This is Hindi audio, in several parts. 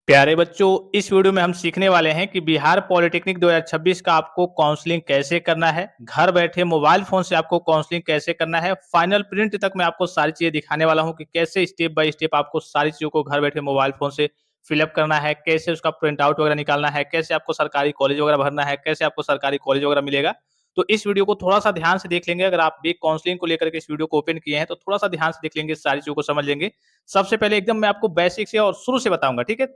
प्यारे बच्चों, इस वीडियो में हम सीखने वाले हैं कि बिहार पॉलिटेक्निक 2026 का आपको काउंसलिंग कैसे करना है। घर बैठे मोबाइल फोन से आपको काउंसलिंग कैसे करना है, फाइनल प्रिंट तक मैं आपको सारी चीजें दिखाने वाला हूं कि कैसे स्टेप बाय स्टेप आपको सारी चीजों को घर बैठे मोबाइल फोन से फिलअप करना है, कैसे उसका प्रिंट आउट वगैरह निकालना है, कैसे आपको सरकारी कॉलेज वगैरह भरना है, कैसे आपको सरकारी कॉलेज वगैरह मिलेगा। तो इस वीडियो को थोड़ा सा ध्यान से देख लेंगे। अगर आप भी काउंसलिंग को लेकर के इस वीडियो को ओपन किए हैं तो थोड़ा सा ध्यान से देख लेंगे, सारी चीजों को समझ लेंगे। सबसे पहले एकदम मैं आपको बेसिक से और शुरू से बताऊंगा, ठीक है,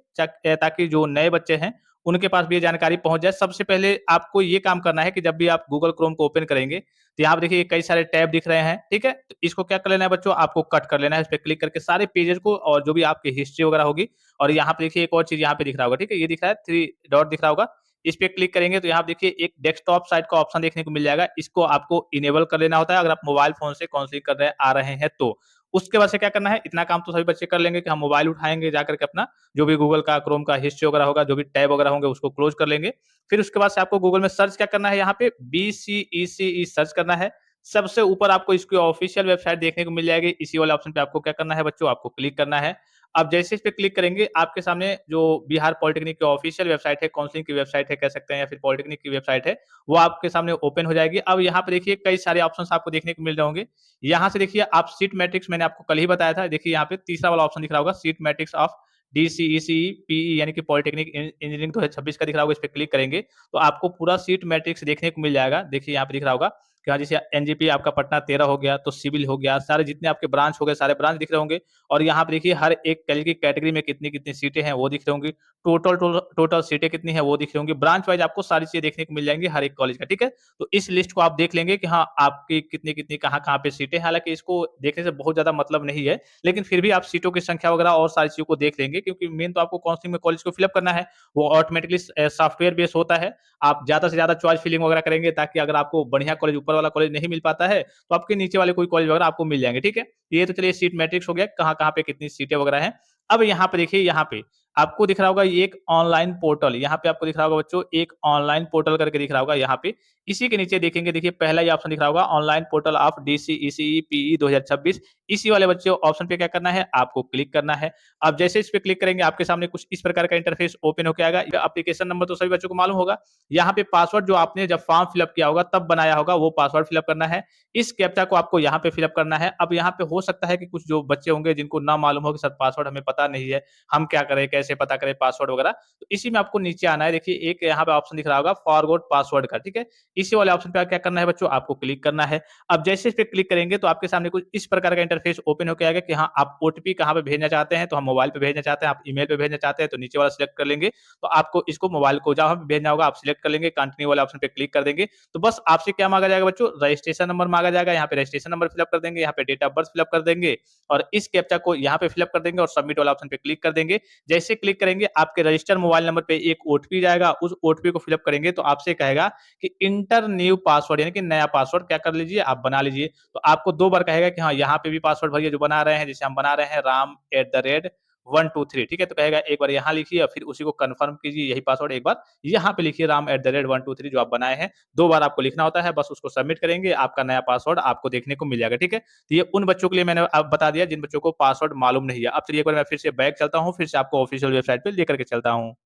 ताकि जो नए बच्चे हैं उनके पास भी ये जानकारी पहुंच जाए। सबसे पहले आपको ये काम करना है कि जब भी आप गूगल क्रोम को ओपन करेंगे तो यहाँ पे देखिए कई सारे टैब दिख रहे हैं, ठीक है। तो इसको क्या कर लेना है बच्चों, आपको कट कर लेना है, इस पर क्लिक करके सारे पेजेस को और जो भी आपकी हिस्ट्री वगैरह होगी। और यहाँ पे देखिए एक और चीज यहाँ पे दिख रहा होगा, ठीक है, ये दिख रहा है थ्री डॉट दिख रहा होगा। इस पे क्लिक करेंगे तो यहाँ पे देखिए एक डेस्कटॉप साइट का ऑप्शन देखने को मिल जाएगा। इसको आपको इनेबल कर लेना होता है अगर आप मोबाइल फोन से काउंसलिंग कर रहे आ रहे हैं तो। उसके बाद से क्या करना है, इतना काम तो सभी बच्चे कर लेंगे कि हम मोबाइल उठाएंगे जाकर के अपना जो भी गूगल का क्रोम का हिस्ट्री वगैरह होगा, जो भी टैब वगैरह होंगे उसको क्लोज कर लेंगे। फिर उसके बाद से आपको गूगल में सर्च क्या करना है, यहाँ पे BCECE सर्च करना है। सबसे ऊपर आपको इसकी ऑफिशियल वेबसाइट देखने को मिल जाएगी। इसी वाले ऑप्शन पे आपको क्या करना है बच्चों, आपको क्लिक करना है। अब जैसे इस पे क्लिक करेंगे आपके सामने जो बिहार पॉलिटेक्निक की ऑफिशियल वेबसाइट है, काउंसलिंग की वेबसाइट है कह सकते हैं, या फिर पॉलिटेक्निक की वेबसाइट है, वो आपके सामने ओपन हो जाएगी। अब यहाँ पे देखिए कई सारे ऑप्शंस आपको देखने को मिल रहे होंगे। यहाँ से देखिए आप सीट मैट्रिक्स मैंने आपको कल ही बताया था, देखिए यहाँ पे तीसरा वाला ऑप्शन दिख रहा होगा, seat matrix of DCECE PE यानी कि पॉलिटेक्निक इंजीनियरिंग 2026 का दिख रहा होगा। इस पे क्लिक करेंगे तो आपको पूरा सीट मैट्रिक्स देखने को मिल जाएगा। देखिए यहाँ पे दिख रहा होगा कि हाँ, जैसे एनजीपी आपका पटना 13 हो गया, तो सिविल हो गया, सारे जितने आपके ब्रांच हो गए सारे ब्रांच दिख रहे होंगे। और यहाँ पे देखिए हर एक कॉलेज की कैटेगरी में कितनी कितनी सीटें हैं वो दिख रही होंगी। टोटल सीटें कितनी है वो दिख रही होंगी। ब्रांच वाइज आपको सारी चीजें देखने को मिल जाएंगी हर एक कॉलेज का, ठीक है। तो इस लिस्ट को आप देख लेंगे कि हाँ आपकी कितनी कितनी कहाँ कहाँ पे सीटें। हालांकि इसको देखने से बहुत ज्यादा मतलब नहीं है, लेकिन फिर भी आप सीटों की संख्या वगैरह और सारी चीजों को देख लेंगे, क्योंकि मेन तो आपको काउंसलिंग में कॉलेज को फिलअप करना है। वो ऑटोमेटिकली सॉफ्टवेयर बेस होता है। आप ज्यादा से ज्यादा चॉइस फिलिंग वगैरह करेंगे, ताकि अगर आपको बढ़िया कॉलेज, ऊपर वाला कॉलेज नहीं मिल पाता है तो आपके नीचे वाले कोई कॉलेज वगैरह आपको मिल जाएंगे, ठीक है। ये तो चलिए सीट मैट्रिक्स हो गया, कहाँ कहाँ पे कितनी सीटें वगैरह हैं। अब यहाँ पे देखिए, यहाँ पे आपको दिख रहा होगा ये एक ऑनलाइन पोर्टल, यहाँ पे आपको दिख रहा होगा बच्चों एक ऑनलाइन पोर्टल करके दिख रहा होगा यहाँ पे। इसी के नीचे देखेंगे, देखिए पहला ही ऑप्शन दिख रहा होगा online portal of DCECE PE 2026। इसी वाले बच्चों ऑप्शन पे क्या करना है, आपको क्लिक करना है। अब जैसे इस पे क्लिक करेंगे आपके सामने कुछ इस प्रकार का इंटरफेस ओपन होकर आएगा। एप्लीकेशन नंबर तो सभी बच्चों को मालूम होगा। यहाँ पे पासवर्ड जो आपने जब फॉर्म फिलअप किया होगा तब बनाया होगा वो पासवर्ड फिलअप करना है। इस कैप्चा को आपको यहाँ पे फिलअप करना है। अब यहाँ पे हो सकता है कि कुछ जो बच्चे होंगे जिनको ना मालूम हो कि सर पासवर्ड हमें पता नहीं है, हम क्या करें, कैसे पता करें पासवर्ड वगैरह। तो इसी में आपको नीचे आना है। देखिए एक यहाँ पे ऑप्शन दिख रहा होगा फॉरगॉट पासवर्ड का, ठीक है। इसी वाले ऑप्शन पे क्या करना है बच्चों, आपको क्लिक करना है। अब जैसे इस पे क्लिक करेंगे तो आपके सामने कुछ इस प्रकार का इंटरफेस ओपन होकर आएगा कि हाँ आप ओटीपी कहाँ पे भेजना चाहते हैं, तो हम मोबाइल पे भेजना चाहते हैं, आप ईमेल पे भेजना चाहते हैं तो नीचे वाला सिलेक्ट कर लेंगे। तो आपको इसको मोबाइल को जहाँ पे भेजना होगा आप सिलेक्ट कर लेंगे, कंटिन्यू वाले ऑप्शन पे क्लिक कर देंगे। तो बस आपसे क्या मांगा जाएगा बच्चों, रजिस्ट्रेशन नंबर मांगा जाएगा। यहाँ पे रजिस्ट्रेशन नंबर फिलअप कर देंगे, यहाँ पे डेट ऑफ बर्थ फिलअप कर देंगे और इस कैप्चा को यहाँ पे फिलअप कर देंगे और सबमिट वाला ऑप्शन पे क्लिक कर देंगे। जैसे क्लिक करेंगे आपके रजिस्टर मोबाइल नंबर पे एक ओटीपी जाएगा, उस ओटीपी को फिलअप करेंगे तो आपसे कहेगा कि इंटर न्यू पासवर्ड, यानी कि नया पासवर्ड क्या कर लीजिए, आप बना लीजिए। तो आपको 2 बार कहेगा कि हाँ यहाँ पे भी पासवर्ड भरिए जो बना रहे हैं, जैसे हम बना रहे हैं राम@123, ठीक है। तो कहेगा एक बार यहाँ लिखिए और फिर उसी को कंफर्म कीजिए, यही पासवर्ड एक बार यहाँ पे लिखिए राम@123 जो आप बनाए हैं। 2 बार आपको लिखना होता है, बस उसको सबमिट करेंगे, आपका नया पासवर्ड आपको देखने को मिल जाएगा, ठीक है। तो ये उन बच्चों के लिए मैंने अब बता दिया जिन बच्चों को पासवर्ड मालूम नहीं है। अब चलिए एक बार मैं फिर से बैक चलता हूँ, फिर से आपको ऑफिशियल वेबसाइट पे लेकर के चलता हूँ।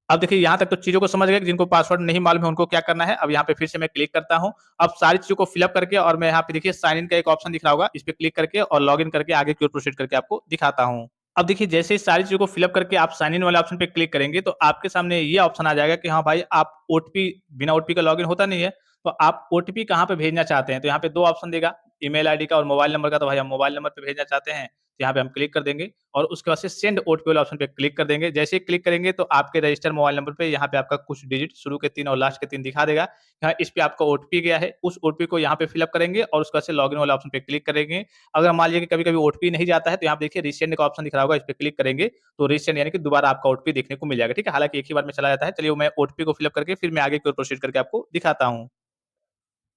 अब देखिए यहाँ तक तो चीज़ों को समझ गए कि जिनको पासवर्ड नहीं मालूम है उनको क्या करना है। अब यहाँ पे फिर से मैं क्लिक करता हूँ। अब सारी चीज़ों को फिल अप करके और मैं यहाँ पे देखिए साइन इन का एक ऑप्शन दिख रहा होगा, इस पे क्लिक करके और लॉगिन करके आगे की ओर प्रोसीड करके आपको दिखाता हूँ। अब देखिए जैसे ही सारी चीज़ों को फिल अप करके आप साइन इन वाले ऑप्शन पे क्लिक करेंगे तो आपके सामने ये ऑप्शन आ जाएगा कि हाँ भाई, आप ओटीपी, बिना ओटीपी का लॉगिन होता नहीं है, तो आप ओटीपी कहाँ पे भेजना चाहते हैं। तो यहाँ पे 2 ऑप्शन देगा, ईमेल आईडी का और मोबाइल नंबर का। तो भाई हम मोबाइल नंबर पे भेजना चाहते हैं, तो यहाँ पे हम क्लिक कर देंगे और उसके बाद से सेंड ओटीपी वाले ऑप्शन पे क्लिक कर देंगे। जैसे ही क्लिक करेंगे तो आपके रजिस्टर्ड मोबाइल नंबर पे यहाँ पे आपका कुछ डिजिट शुरू के 3 और लास्ट के 3 दिखा देगा। हाँ, इस पे आपका ओटीपी गया है, उस ओटीपी को यहाँ पे फिल अप करेंगे और उसके बाद से लॉगिन वाले ऑप्शन पे क्लिक करेंगे। अगर मान लीजिए कि कभी-कभी ओटीपी नहीं जाता है तो यहाँ पे देखिए रीसेंड का ऑप्शन दिख रहा होगा, इस पे क्लिक करेंगे तो रीसेंड यानी कि दोबारा आपका ओटीपी देखने को मिल जाएगा, ठीक है। हालाँकि एक ही बार में चला जाता है। चलिए मैं ओटीपी को फिल अप करके फिर मैं आगे की ओर प्रोसीड करके आपको दिखाता हूँ।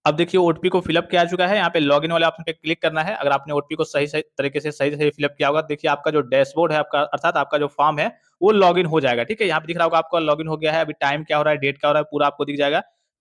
अब देखिए ओटीपी को फिलअप किया चुका है, यहाँ पे लॉगिन वाले ऑप्शन पे क्लिक करना है। अगर आपने ओटीपी को सही-सही तरीके से सही-सही फिलअप किया होगा, देखिए आपका जो डैशबोर्ड है आपका, अर्थात आपका जो फॉर्म है, वो लॉगिन हो जाएगा, ठीक है। यहाँ पे दिख रहा होगा आपका लॉगिन हो गया है, अभी टाइम क्या हो रहा है, डेट क्या हो रहा है, पूरा आपको दिख जाएगा।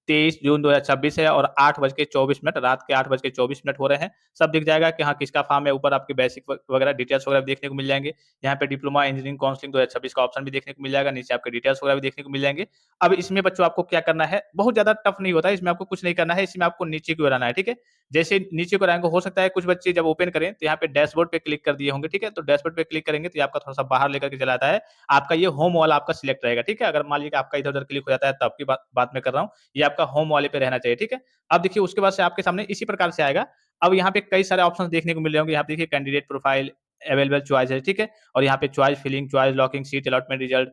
23 जून 2026 है और 8:24 रात के 8:24 हो रहे हैं। सब दिख जाएगा कि हाँ, किसका फॉर्म है, ऊपर आपके बेसिक वगैरह डिटेल्स वगैरह देखने को मिल जाएँगे। यहाँ पे डिप्लोमा इंजीनियरिंग काउंसलिंग 2026 का ऑप्शन भी देखने को मिल जाएगा, नीचे आपके डिटेल्स वगैरह भी देखने को मिल जाएँगे। अब इसमें बच्चों आपको क्या करना है, बहुत ज़्यादा टफ नहीं होता है, इसमें आपको कुछ नहीं करना है, इसमें आपको नीचे की ओर आना है, ठीक है? जैसे नीचे को आएँगे, हो सकता है कुछ बच्चे जब ओपन करें, तो यहाँ पे डैशबोर्ड पे क्लिक कर दिए होंगे, ठीक है? तो डैशबोर्ड पे क्लिक करेंगे, तो ये आपका थोड़ा-सा बाहर लेकर के चला आता है। आपका ये होम वाला आपका सिलेक्ट रहेगा, ठीक है? अगर मान लीजिए कि आपका इधर-उधर क्लिक हो जाता है, तब की बात मैं कर रहा हूँ। ये आपका होम वाले पे रहना चाहिए, ठीक है? अब देखिए उसके बाद से आपके सामने इसी प्रकार से आएगा। अब यहाँ पे कई सारे ऑप्शंस देखने को मिल रहे होंगे। यहाँ पे देखिए कैंडिडेट प्रोफाइल, अवेलेबल चॉइस है, ठीक है? और यहाँ पे choice filling, choice locking, seat allotment result,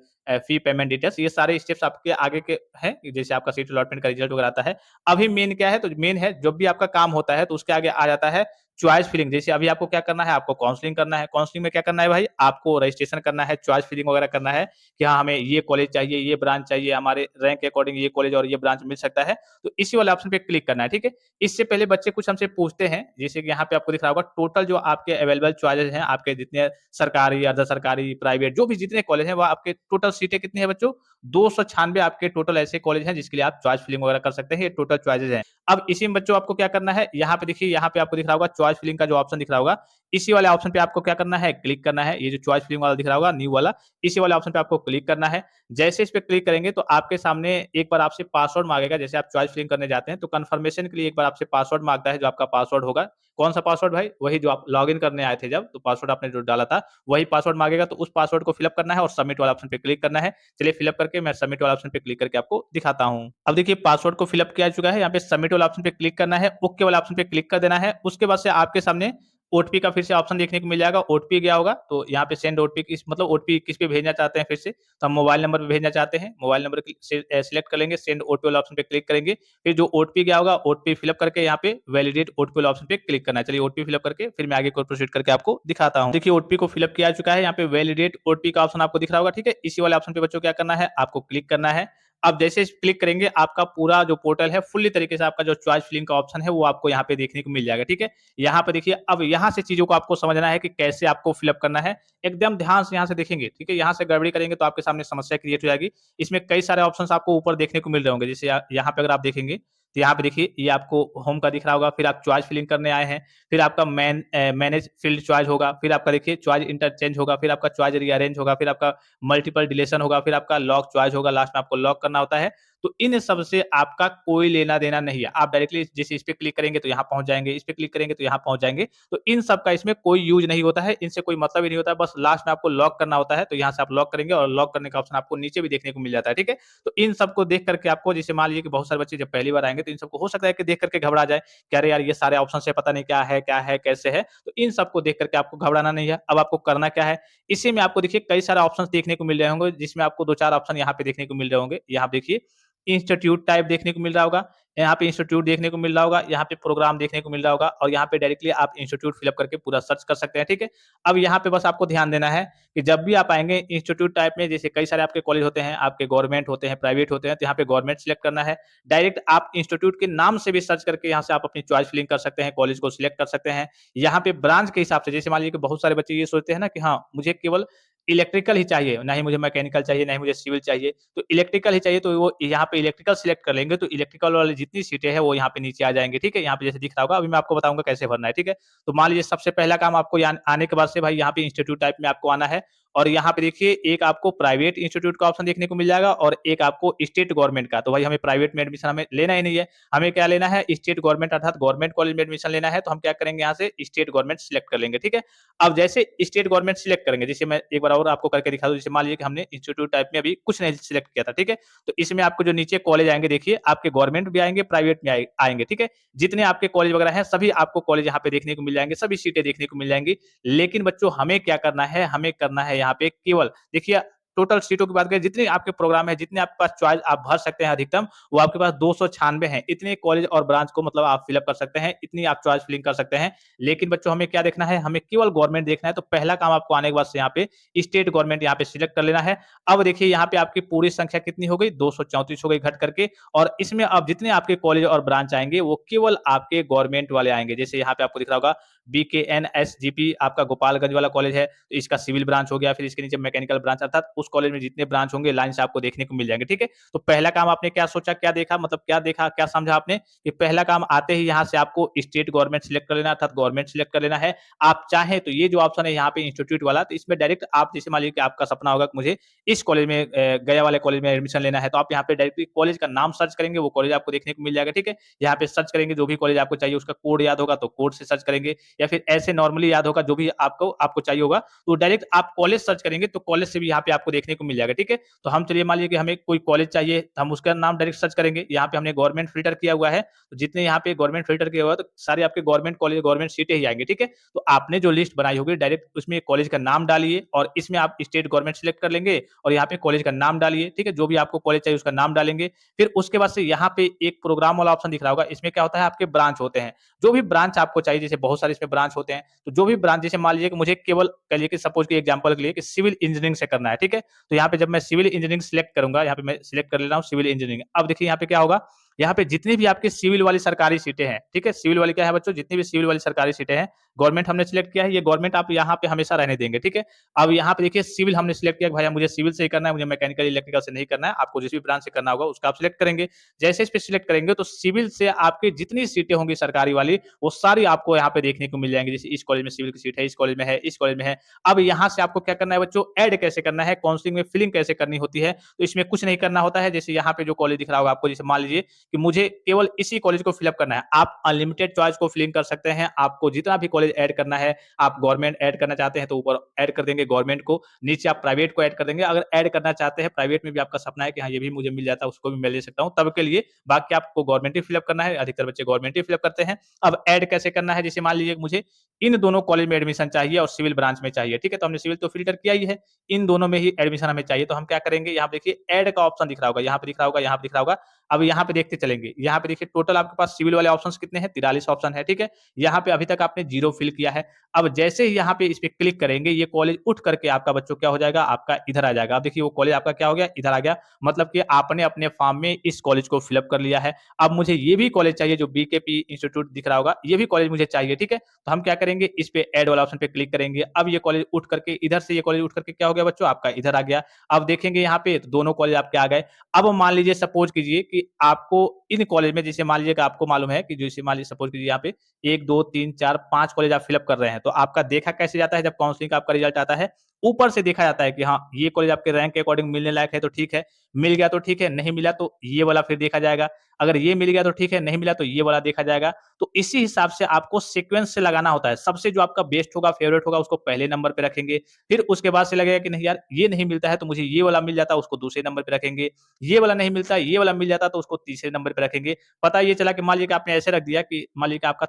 fee payment details, ये सारे स्टेप्स आपके आगे के हैं, जैसे आपका सीट अलॉटमेंट का रिजल्ट वगैरह आता है। अभी मेन क्या है, तो मेन है जब भी आपका काम होता है तो उसके आगे आ जाता है चॉइस फिलिंग। जैसे अभी आपको क्या करना है, आपको काउंसलिंग करना है। काउंसलिंग में क्या करना है भाई, आपको रजिस्ट्रेशन करना है, चॉइस फिलिंग वगैरह करना है कि हाँ, हमें ये कॉलेज चाहिए, ये ब्रांच चाहिए, हमारे रैंक के अकॉर्डिंग ये कॉलेज और ये ब्रांच मिल सकता है। तो इसी वाले ऑप्शन पे क्लिक करना है, ठीक है? इससे पहले बच्चे कुछ हमसे पूछते हैं, जैसे कि यहाँ पे आपको दिख रहा होगा टोटल जो आपके अवेलेबल चॉइसेस हैं, आपके जितने सरकारी, अर्ध सरकारी, प्राइवेट जो भी जितने कॉलेज हैं, वो आपके टोटल सीटें कितनी है बच्चों? 296 आपके टोटल ऐसे कॉलेज हैं जिसके लिए आप चॉइस फिलिंग वगैरह कर सकते हैं, ये टोटल चॉइसेस हैं। अब इसी में बच्चों आपको क्या करना है, यहाँ पे देखिए, यहाँ पे आपको दिख रहा होगा चॉइस फिलिंग का जो ऑप्शन दिख रहा होगा, इसी वाले ऑप्शन पे आपको क्या करना है, क्लिक करना है। ये जो चॉइस फिलिंग वाला दिख रहा होगा, न्यू वाला, इसी वाले ऑप्शन पे आपको क्लिक करना है। जैसे इस पे क्लिक करेंगे तो आपके सामने एक बार आपसे पासवर्ड मांगेगा, जैसे आप चॉइस फिलिंग करने जाते हैं तो कंफर्मेशन के लिए एक बार आपसे पासवर्ड मांगता है, जो आपका पासवर्ड होगा। कौन-सा पासवर्ड भाई? वही जो आप लॉगिन करने आए थे जब, तो पासवर्ड आपने जो डाला था, वही पासवर्ड मांगेगा, तो उस पासवर्ड को फिल अप करना है और सबमिट वाला ऑप्शन पे क्लिक करना है। चलिए फिल अप करके मैं सबमिट वाला ऑप्शन पे क्लिक करके आपको दिखाता हूँ। अब देखिए पासवर्ड को फिल अप किया जा चुका है, यहाँ पे सबमिट वाला ऑप्शन पे क्लिक करना है, ओके वाला ऑप्शन पे क्लिक कर देना है। उसके बाद से आपके सामने ओटीपी का फिर से ऑप्शन देखने को मिल जाएगा, ओटीपी गया होगा, तो यहाँ पे सेंड ओटीपी किस मतलब ओटीपी किस पे भेजना चाहते हैं फिर से, तो हम मोबाइल नंबर पे भेजना चाहते हैं, मोबाइल नंबर से सिलेक्ट कर लेंगे, सेंड ओटीपी वाला ऑप्शन पे क्लिक करेंगे, फिर जो ओटीपी गया होगा, ओटीपी फिल अप करके यहाँ पे वैलिडेट ओटीपी वाला ऑप्शन पे क्लिक करना है। चलिए ओटीपी फिल अप करके फिर मैं आगे को प्रोसीड करके आपको दिखाता हूँ। देखिए ओटीपी को फिल अप किया जा चुका है, यहाँ पे वैलिडेट ओटीपी का ऑप्शन आपको दिख रहा होगा, ठीक है? इसी वाले ऑप्शन पे बच्चों क्या करना है, आपको क्लिक करना है। अब जैसे इस क्लिक करेंगे, आपका पूरा जो पोर्टल है फुल्ली तरीके से आपका जो चॉइस फिलिंग का ऑप्शन है वो आपको यहाँ पे देखने को मिल जाएगा, ठीक है? यहाँ पे देखिए, अब यहाँ से चीज़ों को आपको समझना है कि कैसे आपको फिल अप करना है। एकदम ध्यान से यहाँ से देखेंगे, ठीक है? यहाँ से गड़बड़ी करेंगे तो आपके सामने समस्या क्रिएट हो जाएगी। इसमें कई सारे ऑप्शंस आपको ऊपर देखने को मिल रहे होंगे। जैसे यहाँ पे अगर आप देखेंगे, तो यहाँ पे देखिए ये आपको होम का दिख रहा होगा, फिर आप चॉइस फिलिंग करने आए हैं, फिर आपका मैनेज फील्ड चॉइस होगा, फिर आपका देखिए चॉइस इंटरचेंज होगा, फिर आपका चॉइस रीअरेंज होगा, फिर आपका मल्टीपल डिलीशन होगा, फिर आपका लॉक चॉइस होगा, लास्ट में आपको लॉक करना होता है। तो इन सब से आपका कोई लेना-देना नहीं है। आप डायरेक्टली जैसे इस पे क्लिक करेंगे तो यहाँ पहुँच जाएँगे, इस पे क्लिक करेंगे तो यहाँ पहुँच जाएँगे। तो इन सब का इसमें कोई यूज़ नहीं होता है, इनसे कोई मतलब ही नहीं होता है, बस लास्ट में आपको लॉक करना होता है, तो यहाँ से आप लॉक करेंगे और लॉक करने का ऑप्शन आपको नीचे भी देखने को मिल जाता है, ठीक है? तो इन सबको देख कर के आपको, जैसे मान लीजिए कि बहुत सारे बच्चे जब पहली बार आएँगे तो इन सबको हो सकता है कि देख कर के घबरा जाए कि अरे यार! ये सारे ऑप्शन है, पता नहीं क्या है, कैसे है? तो इन सबको देख कर के आपको घबराना नहीं है। अब आपको करना क्या है, इसी में आपको देखिए कई सारे ऑप्शंस देखने को मिल रहे होंगे, जिसमें आपको 2-4 ऑप्शन यहाँ पे देखने को मिल रहे होंगे। यहाँ पे देखिए इंस्टीट्यूट टाइप देखने को मिल रहा होगा, यहाँ पे इंस्टीट्यूट देखने को मिल रहा होगा, यहाँ पे प्रोग्राम देखने को मिल रहा होगा और यहाँ पे डायरेक्टली आप इंस्टीट्यूट फिल अप करके पूरा सर्च कर सकते हैं, ठीक है? अब यहाँ पे बस आपको ध्यान देना है कि जब भी आप आएँगे इंस्टीट्यूट टाइप में, जैसे कई सारे आपके कॉलेज होते हैं, आपके गवर्नमेंट होते हैं, प्राइवेट होते हैं, तो यहाँ पे गवर्नमेंट सिलेक्ट करना है। डायरेक्ट आप इंस्टीट्यूट के नाम से भी सर्च करके यहाँ से आप अपनी चॉइस फिलिंग कर सकते हैं, कॉलेज को सिलेक्ट कर सकते हैं। यहाँ पे ब्रांच के हिसाब से, जैसे मान लीजिए कि बहुत सारे बच्चे ये सोचते हैं ना कि हाँ, मुझे केवल इलेक्ट्रिकल ही चाहिए, ना ही मुझे मैकेनिकल चाहिए, ना ही मुझे सिविल चाहिए। तो इलेक्ट्रिकल ही चाहिए, तो वो यहाँ पे इलेक्ट्रिकल सिलेक्ट कर लेंगे, तो इलेक्ट्रिकल वाली जितनी सीटें हैं वो यहाँ पे नीचे आ जाएँगी, ठीक है? यहाँ पे जैसे दिख रहा होगा, अभी मैं आपको बताऊँगा कैसे भरना है, ठीक है? तो मान लीजिए सबसे पहला काम आपको यहाँ आने के बाद से भाई यहाँ पे इंस्टीट्यूट टाइप में आपको आना है और यहाँ पे देखिए एक आपको प्राइवेट इंस्टीट्यूट का ऑप्शन देखने को मिल जाएगा और एक आपको स्टेट गवर्नमेंट का। तो भाई हमें प्राइवेट में एडमिशन हमें लेना ही नहीं है, हमें क्या लेना है, स्टेट गवर्नमेंट अर्थात गवर्नमेंट कॉलेज में एडमिशन लेना है, तो हम क्या करेंगे, यहाँ से स्टेट गवर्नमेंट सिलेक्ट कर लेंगे, ठीक है? अब जैसे स्टेट गवर्नमेंट सिलेक्ट करेंगे, जैसे मैं एक बार और आपको करके दिखा दूँ, जैसे मान लीजिए कि हमने इंस्टीट्यूट टाइप में अभी कुछ नहीं सिलेक्ट किया था, ठीक है? तो इसमें आपको जो नीचे कॉलेज आएँगे देखिए, आपके गवर्नमेंट भी आएँगे, प्राइवेट में आएँगे, ठीक है? जितने आपके कॉलेज वगैरह हैं, सभी आपको कॉलेज यहाँ पे देखने को मिल जाएँगे, सभी सीटें देखने को मिल जाएँगी। लेकिन बच्चों हमें क्या करना है, हमें करना है यहाँ पे केवल देखिए टोटल सीटों की बात करें, जितने आपके प्रोग्राम है, जितने आपके पास चॉइस आप भर सकते हैं अधिकतम, वो आपके पास 296 हैं। इतने कॉलेज और ब्रांच को मतलब आप फिल अप कर सकते हैं, इतनी आप चॉइस फिलिंग कर सकते हैं। लेकिन बच्चों हमें क्या देखना है, हमें केवल गवर्नमेंट देखना है, तो पहला काम आपको आने के बाद से यहाँ पे स्टेट गवर्नमेंट यहाँ पे सिलेक्ट कर लेना है। अब देखिए यहाँ पे आपकी पूरी संख्या कितनी हो गई, 234 हो गई घट करके और इसमें अब जितने आपके कॉलेज और ब्रांच आएँगे, वो केवल आपके गवर्नमेंट वाले आएँगे। जैसे यहाँ पे आपको दिख रहा होगा BKNSGP आपका गोपालगंज वाला कॉलेज है, तो इसका सिविल ब्रांच हो गया, फिर इसके नीचे मैकेनिकल ब्रांच, अर्थात उस कॉलेज में जितने ब्रांच होंगे लाइन से आपको देखने को मिल जाएंगे। ठीक है, तो पहला काम आपने क्या सोचा, क्या देखा, मतलब क्या देखा, क्या समझा आपने कि पहला काम आते ही यहाँ से आपको स्टेट गवर्नमेंट सिलेक्ट कर लेना, अर्थात गवर्नमेंट सिलेक्ट कर लेना है। आप चाहें तो ये जो ऑप्शन है यहाँ पे इंस्टीट्यूट वाला, तो इसमें डायरेक्ट आप जैसे मान लीजिए कि आपका सपना होगा कि मुझे इस कॉलेज में गया वाले कॉलेज में एडमिशन लेना है, तो आप यहाँ पे डायरेक्टली कॉलेज का नाम सर्च करेंगे, वो कॉलेज आपको देखने को मिल जाएगा। ठीक है, यहाँ पे सर्च करेंगे, जो भी कॉलेज आपको चाहिए उसका कोड याद होगा तो कोड से सर्च करेंगे, या फिर ऐसे नॉर्मली याद होगा जो भी आपको आपको चाहिए होगा, तो डायरेक्ट आप कॉलेज सर्च करेंगे तो कॉलेज से भी यहाँ पे आपको देखने को मिल जाएगा। ठीक है, तो हम चलिए मान लीजिए कि हमें कोई कॉलेज चाहिए, तो हम उसका नाम डायरेक्ट सर्च करेंगे। यहाँ पे हमने गवर्नमेंट फिल्टर किया हुआ है, तो जितने यहाँ पे गवर्नमेंट फिल्टर किया हुआ है तो सारे आपके गवर्नमेंट कॉलेज, गवर्नमेंट सीटें ही आएंगे। ठीक है, तो आपने जो लिस्ट बनाई होगी डायरेक्ट उसमें कॉलेज का नाम डालिए, और इसमें आप स्टेट गवर्नमेंट सिलेक्ट कर लेंगे और यहाँ पे कॉलेज का नाम डालिए। ठीक है, जो भी आपको कॉलेज चाहिए उसका नाम डालेंगे। फिर उसके बाद से यहाँ पे एक प्रोग्राम वाला ऑप्शन दिख रहा होगा, इसमें क्या होता है, आपके ब्रांच होते हैं। जो भी ब्रांच आपको चाहिए, जैसे बहुत सारे इसमें ब्रांच होते हैं, तो जो भी ब्रांच, जैसे मान लीजिए कि मुझे केवल कह लीजिए कि सपोज की एग्जांपल के लिए कि सिविल इंजीनियरिंग से करना है। ठीक है, तो यहाँ पे जब मैं सिविल इंजीनियरिंग सिलेक्ट करूंगा, यहाँ पे मैं सिलेक्ट कर ले रहा हूँ सिविल इंजीनियरिंग। अब देखिए यहाँ पे क्या होगा, यहाँ पे जितनी भी आपकी सिविल वाली सरकारी सीटें हैं, ठीक है, सिविल वाली क्या है बच्चों, जितनी भी सिविल वाली सरकारी सीटें हैं, गवर्नमेंट हमने सिलेक्ट किया है, ये गवर्नमेंट आप यहाँ पे हमेशा रहने देंगे। ठीक है, अब यहाँ पे देखिए सिविल हमने सिलेक्ट किया, भैया मुझे सिविल से ही करना है, मुझे मैकेनिकल इलेक्ट्रिकल से नहीं करना है, आपको जिस भी ब्रांच से करना होगा उसका आप सिलेक्ट करेंगे। जैसे इस पे सिलेक्ट करेंगे तो सिविल से आपकी जितनी सीटें होंगी सरकारी वाली, वो सारी आपको यहाँ पे देखने को मिल जाएंगी। जैसे इस कॉलेज में सिविल की सीट है, इस कॉलेज में है, इस कॉलेज में है। अब यहाँ से आपको क्या करना है बच्चों, ऐड कैसे करना है, काउंसलिंग में फिलिंग कैसे करनी होती है, तो इसमें कुछ नहीं करना होता है। जैसे यहाँ पे जो कॉलेज दिख रहा होगा आपको, जैसे मान लीजिए कि मुझे केवल इसी कॉलेज को फिलअप करना है, आप अनलिमिटेड चॉइस को फिलिंग कर सकते हैं। आपको जितना भी कॉलेज ऐड करना है, आप गवर्नमेंट ऐड करना चाहते हैं तो ऊपर ऐड कर देंगे गवर्नमेंट को, नीचे आप प्राइवेट को ऐड कर देंगे। अगर ऐड करना चाहते हैं प्राइवेट में भी, आपका सपना है कि हाँ ये भी मुझे मिल जाता है, उसको भी मैं ले सकता हूँ, तब के लिए बाकी आपको गवर्नमेंट ही फिलअप करना है। अधिकतर बच्चे गवर्नमेंट ही फिलअप करते हैं। अब ऐड कैसे करना है, जैसे मान लीजिए मुझे इन दोनों कॉलेज में एडमिशन चाहिए और सिविल ब्रांच में चाहिए। ठीक है, तो हमने सिविल तो फिल्टर किया ही है, इन दोनों में ही एडमिशन हमें चाहिए, तो हम क्या करेंगे, यहाँ पे देखिए ऐड का ऑप्शन दिख रहा होगा, यहाँ पे दिख रहा होगा, यहाँ पे दिख रहा होगा। अब यहाँ पे देखते चलेंगे, यहाँ पे देखिए टोटल आपके पास सिविल वाले ऑप्शंस कितने हैं, 43 ऑप्शन है। ठीक है, यहाँ पे अभी तक आपने 0 फिल किया है। अब जैसे ही यहाँ पे इस पे क्लिक करेंगे, ये कॉलेज उठ करके आपका बच्चों क्या हो जाएगा, आपका इधर आ जाएगा। अब देखिए वो कॉलेज आपका क्या हो गया, इधर आ गया, मतलब कि आपने अपने फॉर्म में इस कॉलेज को फिलअप कर लिया है। अब मुझे ये भी कॉलेज चाहिए, जो बीकेपी इंस्टीट्यूट दिख रहा होगा, ये भी कॉलेज मुझे चाहिए। ठीक है, तो हम क्या करेंगे, इस पे ऐड वाला ऑप्शन पे क्लिक करेंगे। अब ये कॉलेज उठ करके इधर से, ये कॉलेज उठ करके क्या हो गया बच्चों, आपका इधर आ गया। अब देखेंगे यहाँ पे तो दोनों कॉलेज आपके आ गए। अब मान लीजिए, सपोज कीजिए कि आपको इन कॉलेज में, जैसे मान लीजिए कि आपको मालूम है कि जैसे मान लीजिए सपोज कीजिए यहाँ पे 1 2 3 4 5 कॉलेज आप फिलअप कर रहे हैं, तो आपका देखा कैसे जाता है, जब काउंसलिंग का आपका रिजल्ट आता है, ऊपर से देखा जाता है कि हाँ ये कॉलेज आपके रैंक के अकॉर्डिंग मिलने लायक है तो ठीक है, मिल गया तो ठीक है, नहीं मिला तो ये वाला फिर देखा जाएगा। अगर ये मिल गया तो ठीक है, नहीं मिला तो ये वाला देखा जाएगा। तो इसी हिसाब से आपको सीक्वेंस से लगाना होता है। सबसे जो आपका बेस्ट होगा, फेवरेट होगा, उसको पहले नंबर पे रखेंगे। फिर उसके बाद से लगेगा कि नहीं यार ये नहीं मिलता है तो मुझे ये वाला मिल जाता है, उसको दूसरे नंबर पे रखेंगे। ये वाला नहीं मिलता, ये वाला मिल जाता तो उसको तीसरे नंबर पे रखेंगे। पता ये चला कि मान लीजिए कि आपने ऐसे रख दिया कि मान लीजिए कि आपका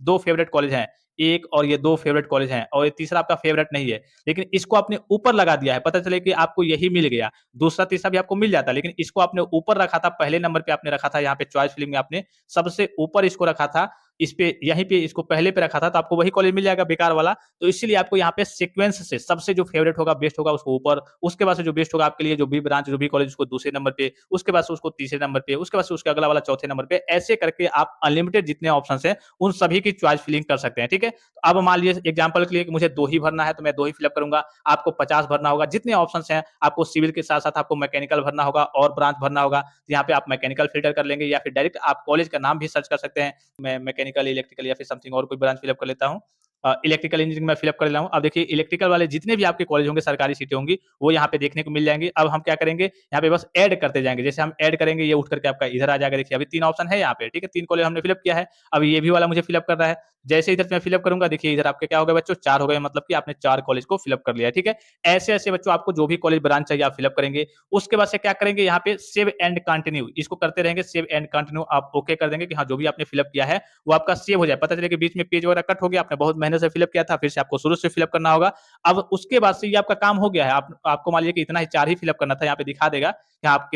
2 फेवरेट कॉलेज हैं, 1 और ये 2 फेवरेट कॉलेज हैं और ये तीसरा आपका फेवरेट नहीं है। लेकिन इसको आपने ऊपर लगा दिया है, पता चले कि आपको यही मिल गया। दूसरा, तीसरा भी आपको मिल जाता, लेकिन इसको आपने ऊपर रखा था, पहले नंबर पे आपने रखा था, यहाँ पे चॉइस फिलिंग में आपने सबसे ऊपर इसको रखा था, इस पे यहीं पे इसको पहले पे रखा था, तो आपको वही कॉलेज मिल जाएगा बेकार वाला। तो इसीलिए आपको यहाँ पे सीक्वेंस से सबसे जो फेवरेट होगा, बेस्ट होगा, उसको ऊपर, उसके बाद से जो बेस्ट होगा आपके लिए, जो भी ब्रांच, जो भी कॉलेज, उसको दूसरे नंबर पे, उसके बाद से उसको तीसरे नंबर पे, उसके बाद से उसके अगला वाला चौथे नंबर पे, ऐसे करके आप अनलिमिटेड जितने ऑप्शंस हैं उन सभी की चॉइस फिलिंग कर सकते हैं। ठीक है, तो अब मान लीजिए एग्जांपल के लिए कि मुझे 2 ही भरना है तो मैं 2 ही फिलअप करूंगा, आपको 50 भरना होगा, जितने ऑप्शंस हैं, आपको सिविल के साथ साथ आपको मैकेनिकल भरना होगा और ब्रांच भरना होगा, तो यहाँ पे आप मैकेनिकल फिल्टर कर लेंगे, या फिर डायरेक्ट आप कॉलेज का नाम भी सर्च कर सकते हैं। मैं मैकेनिकल, इलेक्ट्रिकल या फिर समथिंग और कोई ब्रांच फिलअप कर लेता हूँ। इलेक्ट्रिकल इंजीनियरिंग मैं फिलअप कर रहा हूँ। अब देखिए इलेक्ट्रिकल वाले जितने भी आपके कॉलेज होंगे, सरकारी सीटें होंगी, वो यहाँ पे देखने को मिल जाएंगी। अब हम क्या करेंगे, यहाँ पे बस ऐड करते जाएंगे। जैसे हम ऐड करेंगे, ये उठ करके आपका इधर आ जाएगा। देखिए अभी 3 ऑप्शन है यहाँ पे, ठीक है, 3 कॉलेज हमने फिलअप किया है। अब ये भी वाला मुझे फिलअप करना है। जैसे इधर मैं फिलअप करूंगा, देखिए इधर आपके क्या हो गए बच्चों, 4 हो गए, मतलब कि आपने 4 कॉलेज को फिलअप कर लिया। ठीक है, ऐसे-ऐसे बच्चों आपको जो भी कॉलेज ब्रांच चाहिए आप फिलअप करेंगे। उसके बाद से क्या करेंगे, यहाँ पे सेव एंड कंटिन्यू, इसको करते रहेंगे। सेव एंड कंटिन्यू आप ओके कर देंगे कि हाँ जो भी आपने फिलअप किया है वो आपका सेव हो जाए। पता चले कि बीच में पेज वगैरह कट हो गया, आपने बहुत मेहनत से फिलअप किया था, फिर से आपको शुरू से फिलअप करना होगा। अब उसके बाद से ये आपका काम हो गया है। आपको मान लीजिए कि इतना ही 4 ही फिलअप करना था, यहाँ पे दिखा देगा कि आप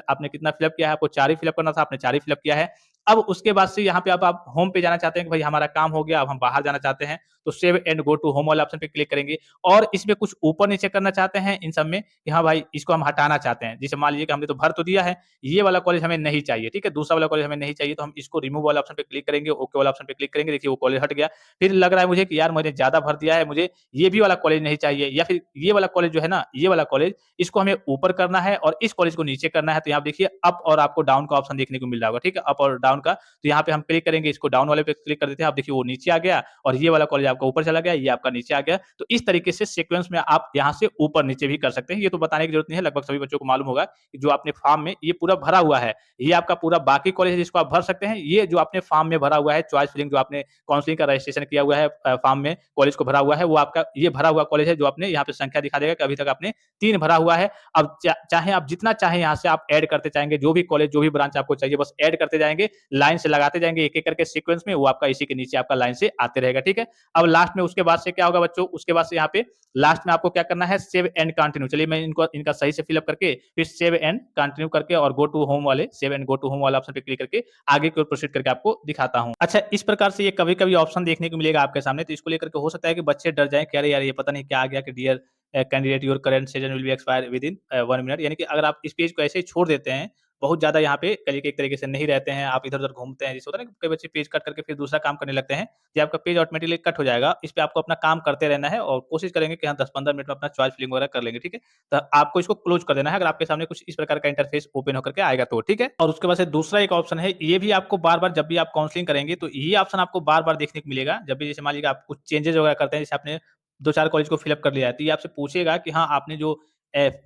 आपने कितना फिलअप किया है, आपको 4 ही फिलअप करना था, आपने 4 ही फिलअप किया है। अब उसके बाद से यहाँ पे आप होम पे जाना चाहते हैं कि भाई हमारा काम हो गया, अब हम बाहर जाना चाहते हैं, तो save and go to home वाले ऑप्शन पे क्लिक करेंगे और इसमें कुछ ऊपर-नीचे करना चाहते हैं इन सब में कि हाँ भाई, इसको हम हटाना चाहते हैं। जैसे मान लीजिए कि हमने तो भर तो दिया है, ये वाला कॉलेज हमें नहीं चाहिए, ठीक है? दूसरा वाला कॉलेज हमें नहीं चाहिए, तो हम इसको रिमूव वाले ऑप्शन पे क्लिक करेंगे, ओके वाले ऑप्शन पे क्लिक करेंगे, देखिए वो कॉलेज हट गया। फिर लग रहा है मुझे कि यार मैंने ज़्यादा भर दिया है, मुझे ये भी वाला कॉलेज नहीं चाहिए या फिर ये वाला कॉलेज जो है ना, ये वाला कॉलेज इसको हमें ऊपर करना है और इस कॉलेज को नीचे करना है। तो यहाँ पे देखिए अप और आपको डाउन का ऑप्शन देखने को मिल रहा होगा, ठीक है? अप और डाउन का। तो यहाँ पे हम क्लिक करेंगे, इसको डाउन वाले पे क्लिक कर देते हैं। आप देखिए वो नीचे आ गया और ये वाला कॉलेज आपका ऊपर चला गया, ये आपका नीचे आ गया। तो इस तरीके से सीक्वेंस में आप यहाँ से ऊपर-नीचे भी कर सकते हैं। ये तो बताने की ज़रूरत नहीं है, लगभग सभी बच्चों को मालूम होगा कि जो आपने फॉर्म में ये पूरा भरा हुआ है, ये आपका पूरा बाकी कॉलेज है जिसको आप भर सकते हैं। ये जो आपने फॉर्म में भरा हुआ है, चॉइस फिलिंग जो आपने काउंसलिंग का रजिस्ट्रेशन किया हुआ है फॉर्म में, कॉलेज को भरा हुआ है, वो आपका ये भरा हुआ कॉलेज है जो आपने यहाँ पे संख्या दिखा देगा कि अभी तक आपने 3 भरा हुआ है। अब चाहे आप जितना चाहें यहाँ से आप ऐड करते जाएँगे, जो भी कॉलेज, जो भी ब्रांच आपको चाहिए बस ऐड करते जाएँगे, लाइन से लगाते जाएँगे एक-एक करके सीक्वेंस में, वो आपका इसी के नीचे आपका लाइन से आते रहेगा, ठीक है? अब लास्ट में उसके बाद से क्या होगा बच्चों, उसके बाद से यहाँ पे लास्ट में आपको क्या करना है, सेव एंड कंटिन्यू। चलिए मैं इनको इनका सही से फिल अप करके फिर सेव एंड कंटिन्यू करके और गो टू होम वाले save and go to home वाले ऑप्शन पे क्लिक करके आगे की ओर प्रोसीड करके आपको दिखाता हूँ। अच्छा, इस प्रकार से ये कभी-कभी ऑप्शन देखने को मिलेगा आपके सामने, तो इसको लेकर के हो सकता है कि बच्चे डर जाएँ कि अरे यार! ये पता नहीं क्या आ गया कि dear candidate your current session will be expire within 1 minute, यानी कि अगर आप इस पेज को ऐसे ही छोड़ देते हैं, बहुत ज़्यादा यहाँ पे करिए कि एक तरीके से नहीं रहते हैं, आप इधर-उधर घूमते हैं, जैसे होता है ना कई बच्चे पेज कट करके फिर दूसरा काम करने लगते हैं, ये आपका पेज ऑटोमेटिकली कट हो जाएगा। इस पे आपको अपना काम करते रहना है और कोशिश करेंगे कि हाँ 10-15 मिनट में अपना चॉइस फिलिंग वगैरह कर लेंगे, ठीक है? तो आपको इसको क्लोज़ कर देना है अगर आपके सामने कुछ इस प्रकार का इंटरफेस ओपन होकर के आएगा तो, ठीक है? और उसके बाद से दूसरा एक ऑप्शन है, ये भी आपको बार-बार जब भी आप काउंसलिंग करेंगे तो ये ऑप्शन आपको बार-बार देखने को मिलेगा। जब भी जैसे मान लीजिए आप कुछ चेंजेज़ वगैरह करते हैं, जैसे आपने 2-4 कॉलेज को फिल अप कर लिया है, तो ये आपसे पूछेगा कि हाँ, आपने जो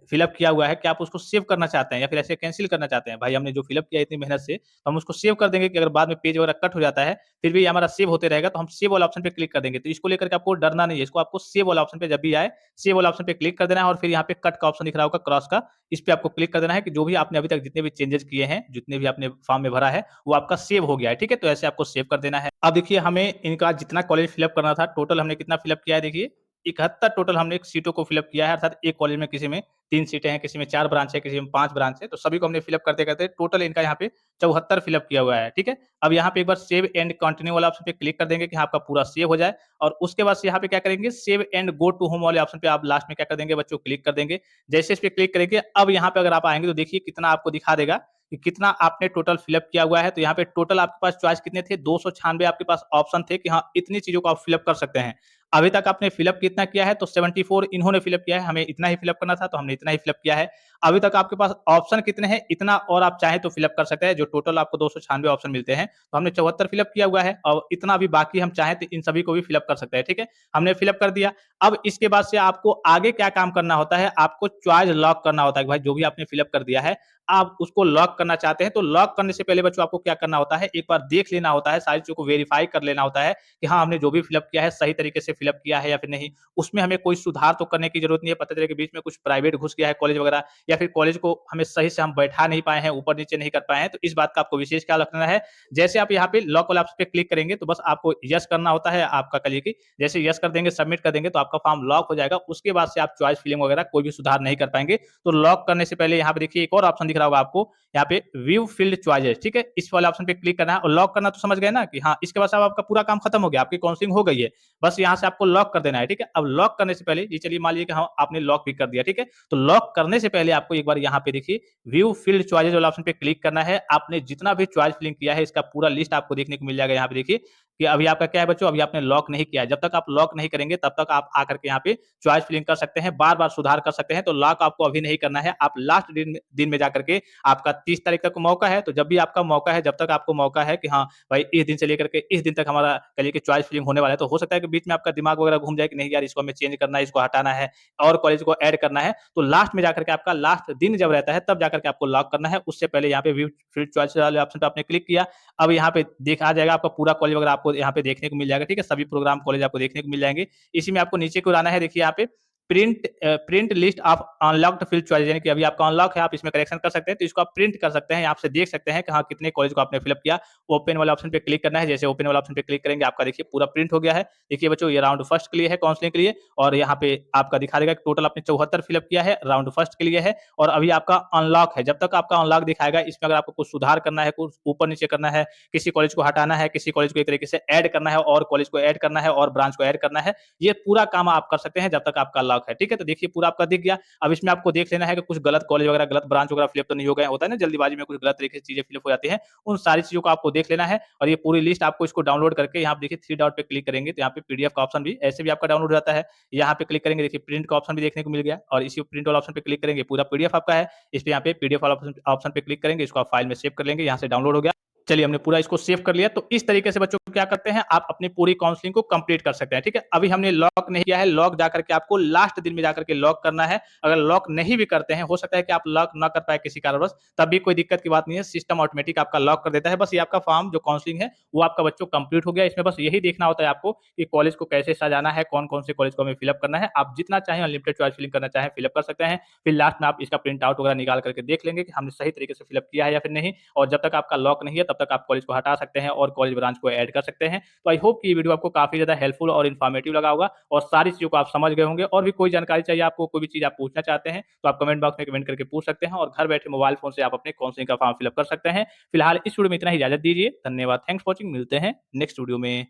फिल अप किया हुआ है, क्या आप उसको सेव करना चाहते हैं या फिर ऐसे कैंसल करना चाहते हैं? भाई हमने जो फिल अप किया है इतनी मेहनत से, तो हम उसको सेव कर देंगे कि अगर बाद में पेज वगैरह कट हो जाता है, फिर भी ये हमारा सेव होते रहेगा, तो हम सेव वाला ऑप्शन पे क्लिक कर देंगे। तो इसको लेकर के आपको डरना नहीं है, इसको आपको सेव वाला ऑप्शन पे जब भी आए, सेव वाला ऑप्शन पे क्लिक कर देना है और फिर यहाँ पे कट का ऑप्शन दिख रहा होगा क्रॉस का, इस पे आपको क्लिक कर देना है कि जो भी आपने अभी तक जितने भी चेंजेज़ किए हैं, जितने भी आपने फॉर्म में भरा है, वो आपका सेव हो गया है, ठीक है? तो ऐसे आपको सेव कर देना है। अब देखिए हमें इनका जितना कॉलेज फिल अप करना था, टोटल हमने कितना फिल अप किया है देखिए, 71 टोटल हमने एक सीटों को फिल अप किया है, अर्थात एक कॉलेज में किसी में 3 सीटें हैं, किसी में 4 ब्रांच है, किसी में 5 ब्रांच है, तो सभी को हमने फिल अप करते-करते टोटल इनका यहाँ पे 74 फिल अप किया हुआ है, ठीक है? अब यहाँ पे एक बार सेव एंड कंटिन्यू वाला ऑप्शन पे क्लिक कर देंगे कि हाँ, आपका पूरा सेव हो जाए और उसके बाद से यहाँ पे क्या करेंगे, save and go to home वाले ऑप्शन पे आप लास्ट में क्या कर देंगे बच्चों, क्लिक कर देंगे। जैसे इस पे क्लिक करेंगे, अब यहाँ पे अगर आप आएँगे तो देखिए कितना आपको दिखा देगा कि कितना आपने टोटल फिल अप किया हुआ है। तो यहाँ पे टोटल आपके पास चॉइस कितने थे, 296 आपके पास ऑप्शन थे कि हाँ, इतनी चीज़ों को आप फिल अप कर सकते हैं। अभी तक आपने फिल अप कितना किया है, तो 74 इन्होंने फिल अप किया है, हमें इतना ही फिल अप करना था, तो हमने इतना ही फिल अप किया है। अभी तक आपके पास ऑप्शन कितने हैं, इतना और आप चाहें तो फिल अप कर सकते हैं, जो टोटल आपको 296 ऑप्शन मिलते हैं, तो हमने 74 फिल अप किया हुआ है और इतना अभी बाकी हम चाहें तो इन सभी को भी फिल अप कर सकते हैं, ठीक है? हमने फिल अप कर दिया। अब इसके बाद से आपको आगे क्या काम करना होता है, आपको चॉइस लॉक करना होता है कि भाई जो भी आपने फिल अप कर दिया है, आप उसको लॉक करना चाहते हैं, तो लॉक करने से पहले बच्चों आपको क्या करना होता है, एक बार देख लेना होता है, सारी चीज़ों को वेरीफाई कर लेना होता है कि हाँ, हमने जो भी फिल अप किया है, सही तरीके से फिल अप किया है या फिर नहीं। उसमें हमें कोई सुधार तो करने की ज़रूरत नहीं है, पता चले कि बीच में कुछ प्राइवेट घुस गया है कॉलेज वगैरह या फिर कॉलेज को हमें सही से हम बैठा नहीं पाए हैं, ऊपर-नीचे नहीं कर पाए हैं, तो इस बात का आपको विशेष ख्याल रखना है। जैसे आप यहाँ पे लॉक वाले ऑप्शन पे क्लिक करेंगे, तो बस आपको येस करना होता है, आपका करिए कि जैसे येस कर देंगे, सबमिट कर देंगे, तो आपका फॉर्म लॉक हो जाएगा। उसके बाद से आप चॉइस फिलिंग वगैरह कोई भी सुधार नहीं कर पाएँगे। तो लॉक करने से पहले यहाँ पे देखिए एक और ऑप्शन दिख रहा होगा आपको, यहाँ पे व्यू फील्ड चॉइसेस, ठीक है? इस वाले ऑप्शन पे क्लिक करना है और लॉक करना तो समझ गए ना कि हाँ, इसके बाद से अब आपका पूरा काम खत्म हो गया, आपकी काउंसलिंग हो गई है। बस यहाँ से आपको लॉक कर देना है, ठीक है? अब लॉक करने से पहले ये चलिए मान लीजिए कि हाँ, आपने लॉक भी कर दिया, ठीक है? तो लॉक करने से पहले आपको एक बार यहाँ पे देखिए व्यू फील्ड चॉइसेस वाला ऑप्शन पे क्लिक करना है। आपने जितना भी चॉइस फिलिंग किया है, इसका पूरा लिस्ट आपको देखने को मिल जाएगा। यहाँ पे देखिए कि अभी आपका क्या है बच्चों, अभी आपने लॉक नहीं किया है। जब तक आप लॉक नहीं करेंगे, तब तक आप आकर के यहाँ पे चॉइस फिलिंग कर सकते हैं, बार-बार सुधार कर सकते हैं। तो लॉक आपको अभी नहीं करना है। आप लास्ट दिन में जाकर के आपका 30 तारीख तक मौका है, तो जब भी आपका मौका है, जब तक आपको मौका है कि हाँ, भाई इस दिन से लेकर के इस दिन तक हमारा कहिए कि चॉइस फिलिंग होने वाला है, तो हो सकता है कि बीच में आपका दिमाग वगैरह घूम जाए कि नहीं यार इसको हमें चेंज करना है, इसको हटाना है और कॉलेज को ऐड करना है। तो लास्ट में जाकर के आपका लास्ट दिन जब रहता है, तब जाकर के आपको लॉक करना है। उससे पहले यहाँ पे व्यू फील्ड चॉइस वाले ऑप्शन पे आपने क्लिक किया। अब यहाँ पे देखा जाएगा आपका पूरा कॉलेज वगैरह आपको यहाँ पे देखने को मिल जाएगा, ठीक है? सभी प्रोग्राम कॉलेज आपको देखने को मिल जाएँगे। इसी में आपको नीचे की ओर आना है, देखिए यहाँ पे print list of unlocked field choice, यानी कि अभी आपका अनलॉक है, आप इसमें करेक्शन कर सकते हैं, तो इसको आप प्रिंट कर सकते हैं। यहाँ से देख सकते हैं कि हाँ, कितने कॉलेज को आपने फिलअप किया। ओपन वाला ऑप्शन पे क्लिक करना है, जैसे ओपन वाला ऑप्शन पे क्लिक करेंगे आपका देखिए पूरा प्रिंट हो गया है। देखिए बच्चों, ये राउंड फर्स्ट के लिए है काउंसलिंग के लिए, और यहाँ पे आपका दिखा देगा कि टोटल आपने 74 फिलअप किया है, राउंड फर्स्ट के लिए है, और अभी आपका अनलॉक है। जब तक आपका अनलॉक दिखाएगा, इसमें अगर आपको कुछ सुधार करना है, कुछ ऊपर नीचे करना है, किसी कॉलेज को हटाना है, किसी कॉलेज को एक तरीके से ऐड करना है, और कॉलेज को ऐड करना है, और ब्रांच को ऐड करना है, ये पूरा काम आप कर सकते हैं जब तक आपका लॉक है। ठीक है, तो देखिए पूरा आपका दिख गया। अब इसमें आपको देख लेना है कि कुछ गलत कॉलेज वगैरह, गलत ब्रांच वगैरह फिलअप तो नहीं हो गए। होता है ना जल्दीबाजी में कुछ गलत तरीके से चीजें फिलअप हो जाती हैं, उन सारी चीजों को आपको देख लेना है। और ये पूरी लिस्ट आपको इसको डाउनलोड करके यहाँ पे देखिए 3 डॉट पे क्लिक करेंगे, तो यहाँ पे पीडीएफ का ऑप्शन भी ऐसे भी आपका डाउनलोड हो जाता है। यहाँ पे क्लिक करेंगे, देखिए प्रिंट का ऑप्शन भी देखने को मिल गया, और इसी प्रिंट वाला ऑप्शन पे क्लिक करेंगे, पूरा पीडीएफ आपका है। इस पे यहाँ पे पीडीएफ वाला ऑप्शन पे क्लिक करेंगे, इसको आप फाइल में सेव कर लेंगे। यहाँ से डाउनलोड हो गया। चलिए, हमने पूरा इसको सेव कर लिया। तो इस तरीके से बच्चों क्या करते हैं, आप अपनी पूरी काउंसलिंग को कंप्लीट कर सकते हैं। ठीक है, अभी हमने लॉक नहीं किया है, लॉक जाकर के आपको लास्ट दिन में जाकर के लॉक करना है। अगर लॉक नहीं भी करते हैं, हो सकता है कि आप लॉक ना कर पाए किसी कारणवश, तब भी कोई दिक्कत की बात नहीं है, सिस्टम ऑटोमेटिक आपका लॉक कर देता है। बस ये आपका फॉर्म जो काउंसलिंग है वो आपका बच्चों कंप्लीट हो गया। इसमें बस यही देखना होता है आपको कि कॉलेज को कैसे सजाना है, कौन कौन से कॉलेज को हमें फिलअप करना है। आप जितना चाहें अनलिमिटेड चॉइस फिलिंग करना चाहें फिलअप कर सकते हैं। फिर लास्ट में आप इसका प्रिंट आउट वगैरह निकाल करके देख लेंगे कि हमने सही तरीके से फिलअप किया है या फिर नहीं। और जब तक आपका लॉक नहीं है, तब तक आप कॉलेज को हटा सकते हैं और कॉलेज ब्रांच को ऐड कर सकते हैं। तो आई होप कि ये वीडियो आपको काफी ज्यादा हेल्पफुल और इन्फॉर्मेटिव लगा होगा, और सारी चीजों को आप समझ गए होंगे। और भी कोई जानकारी चाहिए आपको, कोई भी चीज आप पूछना चाहते हैं, तो आप कमेंट बॉक्स में कमेंट करके पूछ सकते हैं, और घर बैठे मोबाइल फोन से आप अपने काउंसलिंग का फॉर्म फिलअप कर सकते हैं। फिलहाल इस वीडियो में इतना ही, इजाजत दीजिए। धन्यवाद, थैंक्स फॉर वॉचिंग। मिलते हैं नेक्स्ट वीडियो में।